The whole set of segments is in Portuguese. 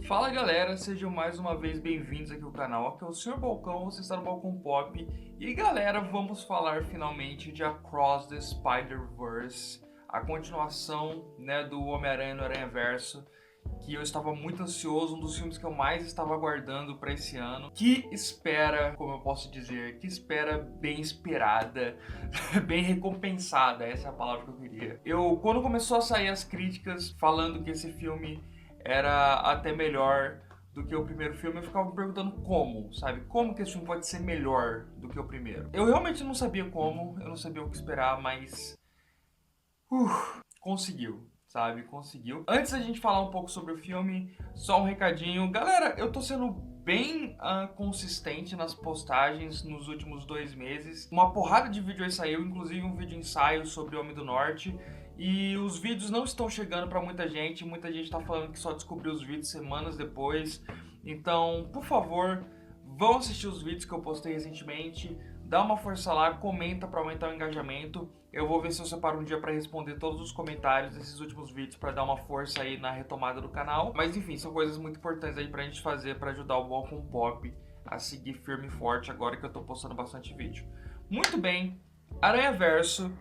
Fala galera, sejam mais uma vez bem-vindos aqui ao canal. Aqui é o Sr. Balcão, você está no Balcão Pop. E galera, vamos falar finalmente de Across the Spider-Verse, a continuação, do Homem-Aranha no Aranhaverso, que eu estava muito ansioso, um dos filmes que eu mais estava aguardando para esse ano. Que espera, como eu posso dizer, que espera bem esperada, bem recompensada, essa é a palavra que eu queria. Quando começou a sair as críticas falando que esse filme era até melhor do que o primeiro filme, eu ficava me perguntando como, sabe? Como que esse filme pode ser melhor do que o primeiro? Eu realmente não sabia como, eu não sabia o que esperar, mas conseguiu, sabe? Conseguiu. Antes da gente falar um pouco sobre o filme, só um recadinho. Galera, eu tô sendo bem consistente nas postagens nos últimos 2 meses. Uma porrada de vídeo aí saiu, inclusive um vídeo ensaio sobre o Homem do Norte. E os vídeos não estão chegando pra muita gente tá falando que só descobriu os vídeos semanas depois. Então, por favor, vão assistir os vídeos que eu postei recentemente, dá uma força lá, comenta pra aumentar o engajamento. Eu vou ver se eu separo um dia pra responder todos os comentários desses últimos vídeos pra dar uma força aí na retomada do canal. Mas enfim, são coisas muito importantes aí pra gente fazer pra ajudar o Balcão Pop a seguir firme e forte agora que eu tô postando bastante vídeo. Muito bem, Aranhaverso.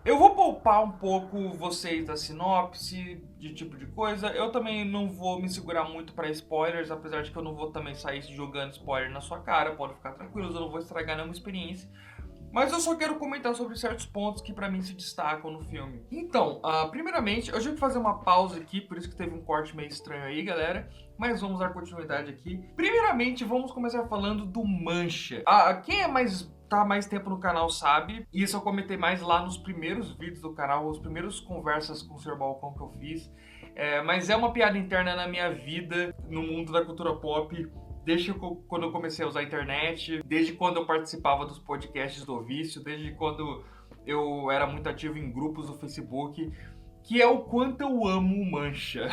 Eu vou poupar um pouco vocês da sinopse, de tipo de coisa. Eu também não vou me segurar muito para spoilers, apesar de que eu não vou também sair jogando spoiler na sua cara. Pode ficar tranquilos, eu não vou estragar nenhuma experiência. Mas eu só quero comentar sobre certos pontos que pra mim se destacam no filme. Então, primeiramente, eu tive que fazer uma pausa aqui, por isso que teve um corte meio estranho aí, galera. Mas vamos dar continuidade aqui. Primeiramente, vamos começar falando do Mancha. Quem tá mais tempo no canal sabe, e isso eu comentei mais lá nos primeiros vídeos do canal, as primeiras conversas com o Sr. Balcão que eu fiz. Mas é uma piada interna na minha vida, no mundo da cultura pop, desde quando eu comecei a usar a internet, desde quando eu participava dos podcasts do Vício, desde quando eu era muito ativo em grupos do Facebook, que é o quanto eu amo o Mancha.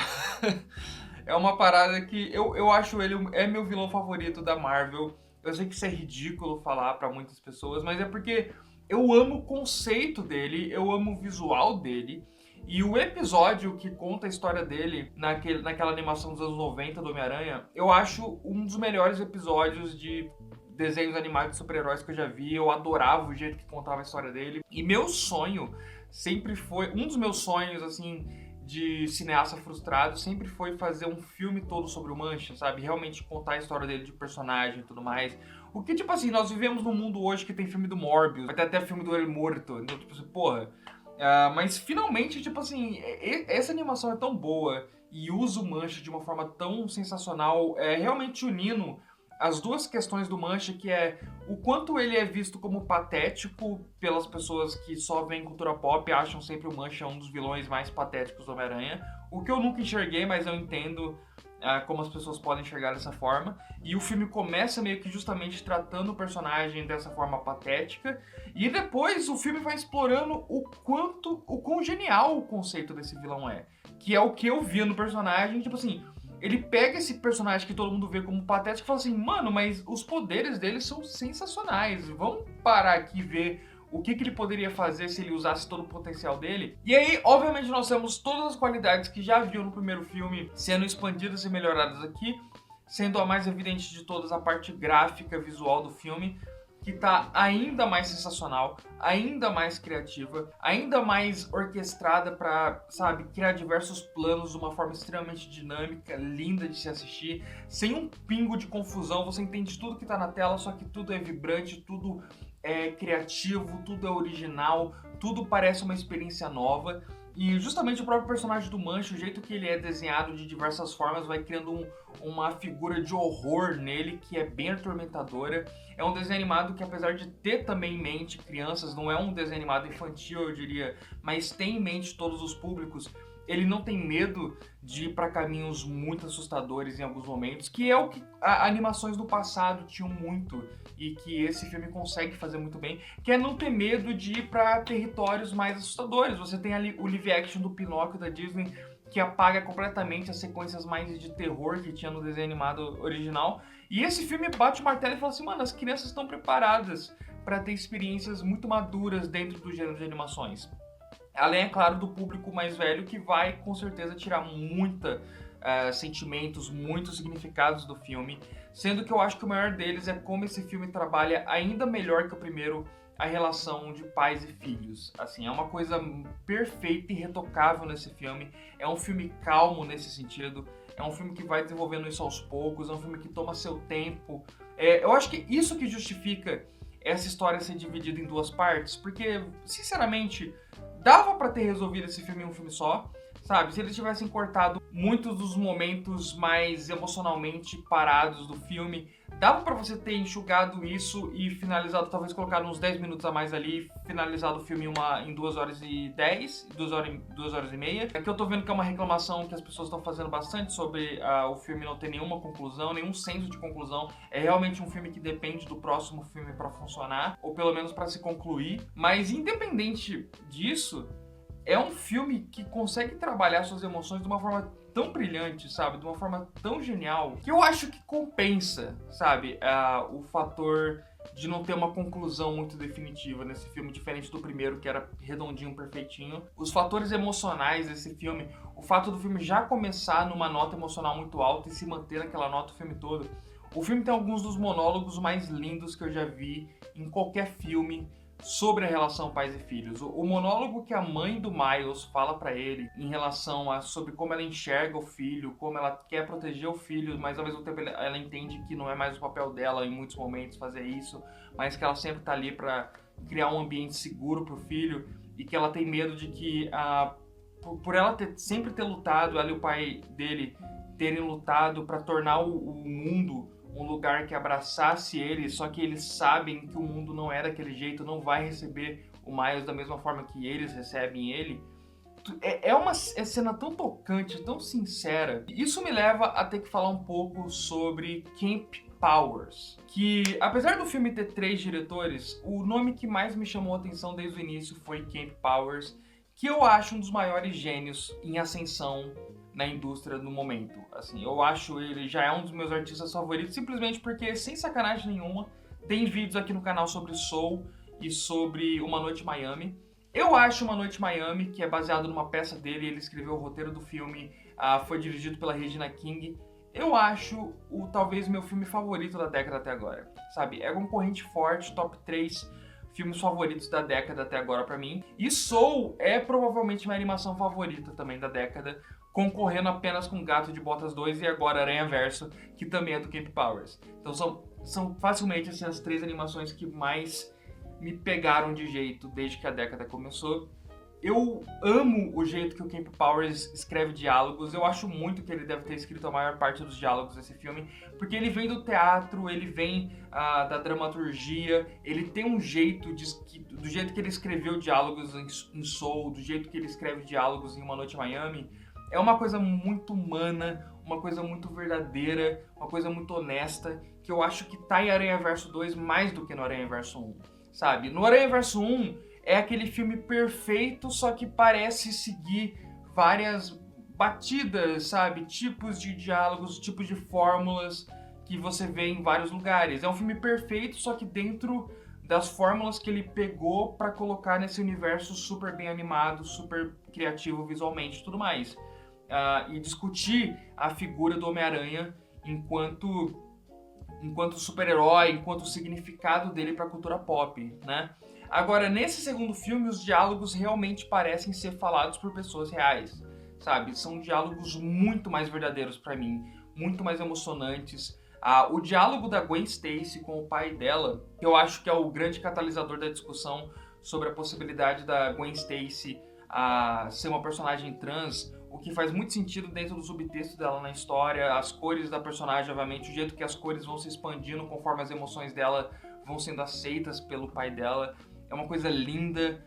É uma parada que eu acho ele é meu vilão favorito da Marvel. Eu sei que isso é ridículo falar pra muitas pessoas, mas é porque eu amo o conceito dele, eu amo o visual dele. E o episódio que conta a história dele naquela animação dos anos 90 do Homem-Aranha, eu acho um dos melhores episódios de desenhos animados de super-heróis que eu já vi. Eu adorava o jeito que contava a história dele. E meu sonho sempre foi, um dos meus sonhos, assim, de cineasta frustrado, sempre foi fazer um filme todo sobre o Mancha, sabe? Realmente contar a história dele de personagem e tudo mais. O que, tipo assim, nós vivemos num mundo hoje que tem filme do Morbius, vai ter até filme do El Morto, então, tipo assim, porra. Mas finalmente, tipo assim, essa animação é tão boa e usa o Mancha de uma forma tão sensacional, realmente unindo as duas questões do Mancha, que é o quanto ele é visto como patético pelas pessoas que só veem cultura pop e acham sempre o Mancha um dos vilões mais patéticos do Homem-Aranha, o que eu nunca enxerguei, mas eu entendo como as pessoas podem enxergar dessa forma. E o filme começa meio que justamente tratando o personagem dessa forma patética, e depois o filme vai explorando o quão genial o conceito desse vilão é, que é o que eu vi no personagem, tipo assim, ele pega esse personagem que todo mundo vê como patético e fala assim, mano, mas os poderes dele são sensacionais, vamos parar aqui e ver o que ele poderia fazer se ele usasse todo o potencial dele. E aí, obviamente, nós temos todas as qualidades que já viu no primeiro filme sendo expandidas e melhoradas aqui, sendo a mais evidente de todas a parte gráfica, visual do filme, que tá ainda mais sensacional, ainda mais criativa, ainda mais orquestrada pra, sabe, criar diversos planos de uma forma extremamente dinâmica, linda de se assistir, sem um pingo de confusão. Você entende tudo que tá na tela, só que tudo é vibrante, tudo é criativo, tudo é original, tudo parece uma experiência nova. E justamente o próprio personagem do Mancha, o jeito que ele é desenhado de diversas formas, vai criando uma figura de horror nele que é bem atormentadora. É um desenho animado que, apesar de ter também em mente crianças, não é um desenho animado infantil, eu diria, mas tem em mente todos os públicos. Ele não tem medo de ir para caminhos muito assustadores em alguns momentos, que é o que animações do passado tinham muito e que esse filme consegue fazer muito bem, que é não ter medo de ir para territórios mais assustadores. Você tem ali o live action do Pinóquio da Disney, que apaga completamente as sequências mais de terror que tinha no desenho animado original. E esse filme bate o martelo e fala assim, mano, as crianças estão preparadas para ter experiências muito maduras dentro do gênero de animações. Além, é claro, do público mais velho, que vai, com certeza, tirar muita sentimentos, muitos significados do filme, sendo que eu acho que o maior deles é como esse filme trabalha ainda melhor que o primeiro a relação de pais e filhos. Assim, é uma coisa perfeita e retocável nesse filme. É um filme calmo nesse sentido. É um filme que vai desenvolvendo isso aos poucos. É um filme que toma seu tempo. Eu acho que isso que justifica essa história ser dividida em duas partes, porque, sinceramente, dava pra ter resolvido esse filme em um filme só, sabe? Se eles tivessem cortado muitos dos momentos mais emocionalmente parados do filme, dava pra você ter enxugado isso e finalizado, talvez colocado uns 10 minutos a mais ali, finalizado o filme em 2 horas e 10, 2 horas e meia. Aqui eu tô vendo que é uma reclamação que as pessoas estão fazendo bastante sobre o filme não ter nenhuma conclusão, nenhum senso de conclusão. É realmente um filme que depende do próximo filme pra funcionar, ou pelo menos pra se concluir. Mas independente disso, é um filme que consegue trabalhar suas emoções de uma forma tão brilhante, sabe? De uma forma tão genial, que eu acho que compensa, sabe? O fator de não ter uma conclusão muito definitiva nesse filme, diferente do primeiro, que era redondinho, perfeitinho. Os fatores emocionais desse filme, o fato do filme já começar numa nota emocional muito alta e se manter naquela nota o filme todo. O filme tem alguns dos monólogos mais lindos que eu já vi em qualquer filme sobre a relação pais e filhos. O monólogo que a mãe do Miles fala pra ele em relação a sobre como ela enxerga o filho, como ela quer proteger o filho, mas ao mesmo tempo ela entende que não é mais o papel dela em muitos momentos fazer isso, mas que ela sempre tá ali pra criar um ambiente seguro pro filho e que ela tem medo de que por ela sempre ter lutado, ela e o pai dele terem lutado pra tornar o mundo um lugar que abraçasse ele, só que eles sabem que o mundo não é daquele jeito, não vai receber o Miles da mesma forma que eles recebem ele. É uma cena tão tocante, tão sincera. Isso me leva a ter que falar um pouco sobre Camp Powers, que apesar do filme ter 3 diretores, o nome que mais me chamou a atenção desde o início foi Camp Powers, que eu acho um dos maiores gênios em ascensão na indústria no momento. Assim, eu acho ele já é um dos meus artistas favoritos, simplesmente porque, sem sacanagem nenhuma, tem vídeos aqui no canal sobre Soul e sobre Uma Noite em Miami. Eu acho Uma Noite em Miami, que é baseado numa peça dele, ele escreveu o roteiro do filme, foi dirigido pela Regina King. Eu acho talvez meu filme favorito da década até agora, sabe? É concorrente forte, top 3 filmes favoritos da década até agora pra mim. E Soul é provavelmente minha animação favorita também da década, concorrendo apenas com Gato de Botas 2 e agora Aranhaverso, que também é do Camp Powers. Então são facilmente assim, as 3 animações que mais me pegaram de jeito desde que a década começou. Eu amo o jeito que o Camp Powers escreve diálogos. Eu acho muito que ele deve ter escrito a maior parte dos diálogos desse filme, porque ele vem do teatro, ele vem da dramaturgia, ele tem um jeito do jeito que ele escreveu diálogos em Soul, do jeito que ele escreve diálogos em Uma Noite em Miami. É uma coisa muito humana, uma coisa muito verdadeira, uma coisa muito honesta, que eu acho que tá em Aranhaverso 2 mais do que no Aranhaverso 1, sabe? No Aranhaverso 1 é aquele filme perfeito, só que parece seguir várias batidas, sabe? Tipos de diálogos, tipos de fórmulas que você vê em vários lugares. É um filme perfeito, só que dentro das fórmulas que ele pegou pra colocar nesse universo super bem animado, super criativo visualmente e tudo mais. E discutir a figura do Homem-Aranha enquanto super-herói, enquanto o significado dele para a cultura pop, né? Agora, nesse segundo filme, os diálogos realmente parecem ser falados por pessoas reais, sabe? São diálogos muito mais verdadeiros para mim, muito mais emocionantes. O diálogo da Gwen Stacy com o pai dela, eu acho que é o grande catalisador da discussão sobre a possibilidade da Gwen Stacy ser uma personagem trans, o que faz muito sentido dentro do subtexto dela na história, as cores da personagem, obviamente, o jeito que as cores vão se expandindo conforme as emoções dela vão sendo aceitas pelo pai dela. É uma coisa linda,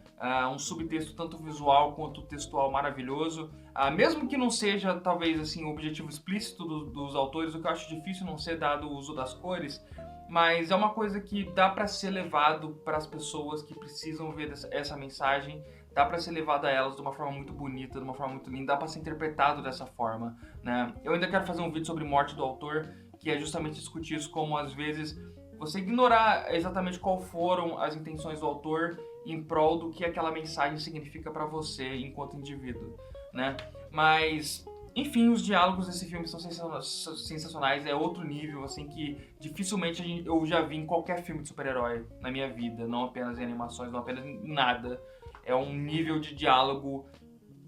um subtexto tanto visual quanto textual maravilhoso. Mesmo que não seja, talvez, assim, o objetivo explícito dos autores, o que eu acho difícil não ser dado o uso das cores, mas é uma coisa que dá para ser levado para as pessoas que precisam ver essa mensagem, dá para ser levado a elas de uma forma muito bonita, de uma forma muito linda, dá para ser interpretado dessa forma, né? Eu ainda quero fazer um vídeo sobre morte do autor, que é justamente discutir isso, como às vezes você ignorar exatamente qual foram as intenções do autor em prol do que aquela mensagem significa para você enquanto indivíduo, né? Mas Enfim, os diálogos desse filme são sensacionais, é outro nível, assim, que dificilmente eu já vi em qualquer filme de super-herói na minha vida, não apenas em animações, não apenas em nada. É um nível de diálogo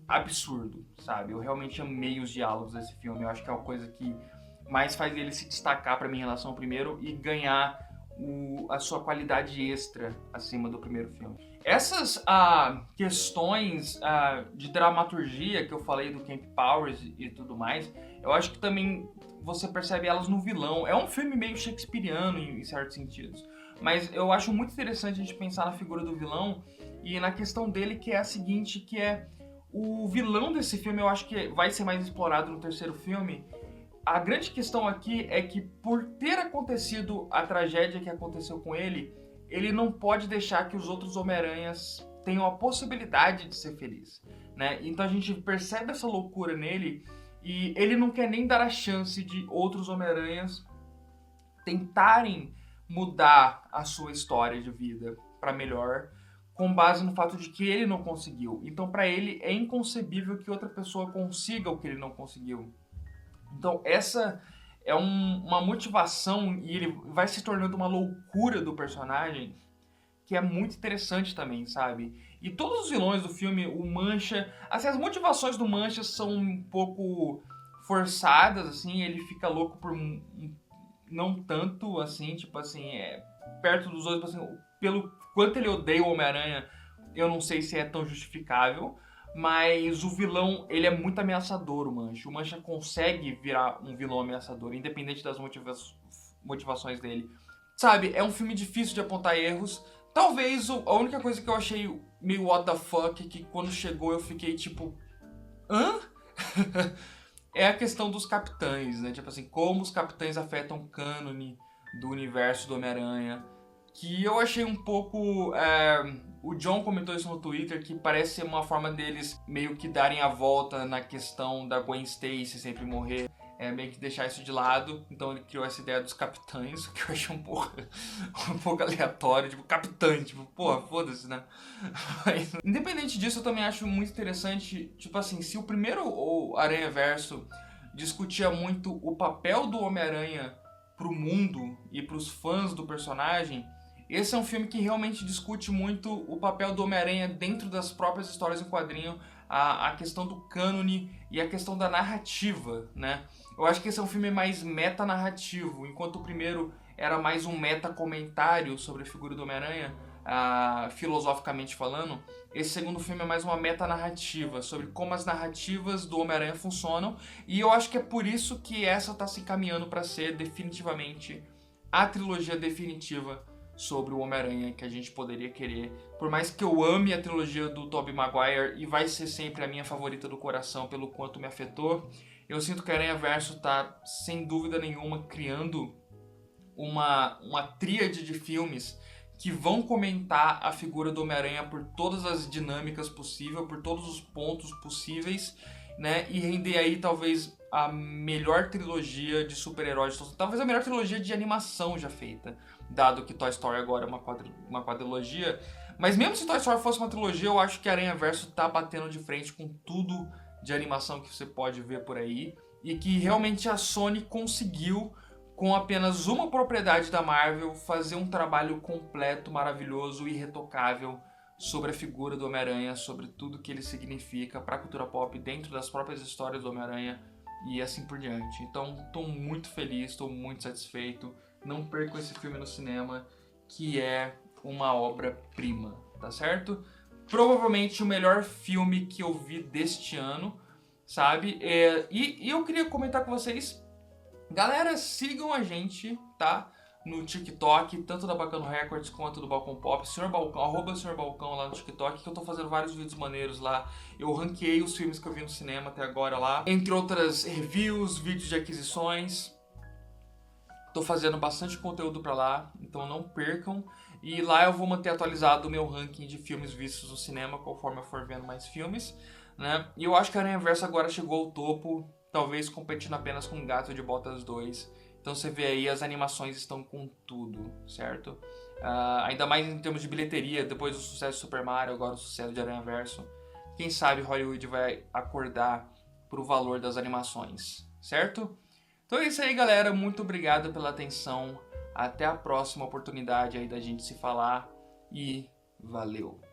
absurdo, sabe? Eu realmente amei os diálogos desse filme, eu acho que é uma coisa que mais faz ele se destacar pra mim em relação ao primeiro e ganhar a sua qualidade extra acima do primeiro filme. Essas questões de dramaturgia que eu falei do Camp Powers e tudo mais, eu acho que também você percebe elas no vilão. É um filme meio shakespeariano em certos sentidos, mas eu acho muito interessante a gente pensar na figura do vilão e na questão dele, que é a seguinte, que é o vilão desse filme. Eu acho que vai ser mais explorado no terceiro filme. A grande questão aqui é que, por ter acontecido a tragédia que aconteceu com ele não pode deixar que os outros Homem-Aranhas tenham a possibilidade de ser feliz, né? Então a gente percebe essa loucura nele e ele não quer nem dar a chance de outros Homem-Aranhas tentarem mudar a sua história de vida para melhor, com base no fato de que ele não conseguiu. Então, para ele, é inconcebível que outra pessoa consiga o que ele não conseguiu. Então, essa é uma motivação e ele vai se tornando uma loucura do personagem que é muito interessante também, sabe? E todos os vilões do filme, o Mancha, assim, as motivações do Mancha são um pouco forçadas, assim, ele fica louco por não tanto, assim, tipo assim, perto dos outros, assim, pelo quanto ele odeia o Homem-Aranha, eu não sei se é tão justificável. Mas o vilão, ele é muito ameaçador, o Mancha. O Mancha consegue virar um vilão ameaçador, independente das motivações dele. Sabe, é um filme difícil de apontar erros. Talvez a única coisa que eu achei meio what the fuck, que quando chegou eu fiquei tipo... hã? É a questão dos capitães, né? Tipo assim, como os capitães afetam o cânone do universo do Homem-Aranha. Que eu achei um pouco... o John comentou isso no Twitter, que parece ser uma forma deles meio que darem a volta na questão da Gwen Stacy sempre morrer. Meio que deixar isso de lado. Então ele criou essa ideia dos capitães, que eu achei um pouco aleatório. Tipo, capitã, tipo, porra, foda-se, né? Mas, independente disso, eu também acho muito interessante, tipo assim, se o primeiro Aranha-Verso discutia muito o papel do Homem-Aranha pro mundo e pros fãs do personagem, esse é um filme que realmente discute muito o papel do Homem-Aranha dentro das próprias histórias em quadrinho, a questão do cânone e a questão da narrativa, né? Eu acho que esse é um filme mais metanarrativo, enquanto o primeiro era mais um meta-comentário sobre a figura do Homem-Aranha, filosoficamente falando. Esse segundo filme é mais uma metanarrativa sobre como as narrativas do Homem-Aranha funcionam, e eu acho que é por isso que essa tá se encaminhando para ser definitivamente a trilogia definitiva sobre o Homem-Aranha que a gente poderia querer. Por mais que eu ame a trilogia do Tobey Maguire e vai ser sempre a minha favorita do coração pelo quanto me afetou, eu sinto que a Aranha-Verso tá, sem dúvida nenhuma, criando uma tríade de filmes que vão comentar a figura do Homem-Aranha por todas as dinâmicas possíveis, por todos os pontos possíveis, né? E render aí talvez a melhor trilogia de super-heróis, talvez a melhor trilogia de animação já feita, dado que Toy Story agora é uma quadrilogia. Mas mesmo se Toy Story fosse uma trilogia, eu acho que Aranha-Verso tá batendo de frente com tudo de animação que você pode ver por aí, e que realmente a Sony conseguiu, com apenas uma propriedade da Marvel, fazer um trabalho completo, maravilhoso e irretocável sobre a figura do Homem-Aranha, sobre tudo que ele significa para a cultura pop dentro das próprias histórias do Homem-Aranha e assim por diante. Então, estou muito feliz, estou muito satisfeito. Não percam esse filme no cinema, que é uma obra-prima, tá certo? Provavelmente o melhor filme que eu vi deste ano, sabe? E eu queria comentar com vocês, galera, sigam a gente, tá? No TikTok, tanto da Bacano Records quanto do Balcão Pop, Sr. Balcão, arroba Sr. Balcão lá no TikTok, que eu tô fazendo vários vídeos maneiros lá. Eu ranqueei os filmes que eu vi no cinema até agora lá, entre outras reviews, vídeos de aquisições. Tô fazendo bastante conteúdo pra lá, então não percam. E lá eu vou manter atualizado o meu ranking de filmes vistos no cinema, conforme eu for vendo mais filmes, né? E eu acho que a Aranha-Verso agora chegou ao topo, talvez competindo apenas com Gato de Botas 2. Então você vê aí, as animações estão com tudo, certo? Ainda mais em termos de bilheteria, depois do sucesso de Super Mario, agora o sucesso de Aranha-Verso. Quem sabe Hollywood vai acordar pro valor das animações, certo? Então é isso aí, galera. Muito obrigado pela atenção. Até a próxima oportunidade aí da gente se falar e valeu!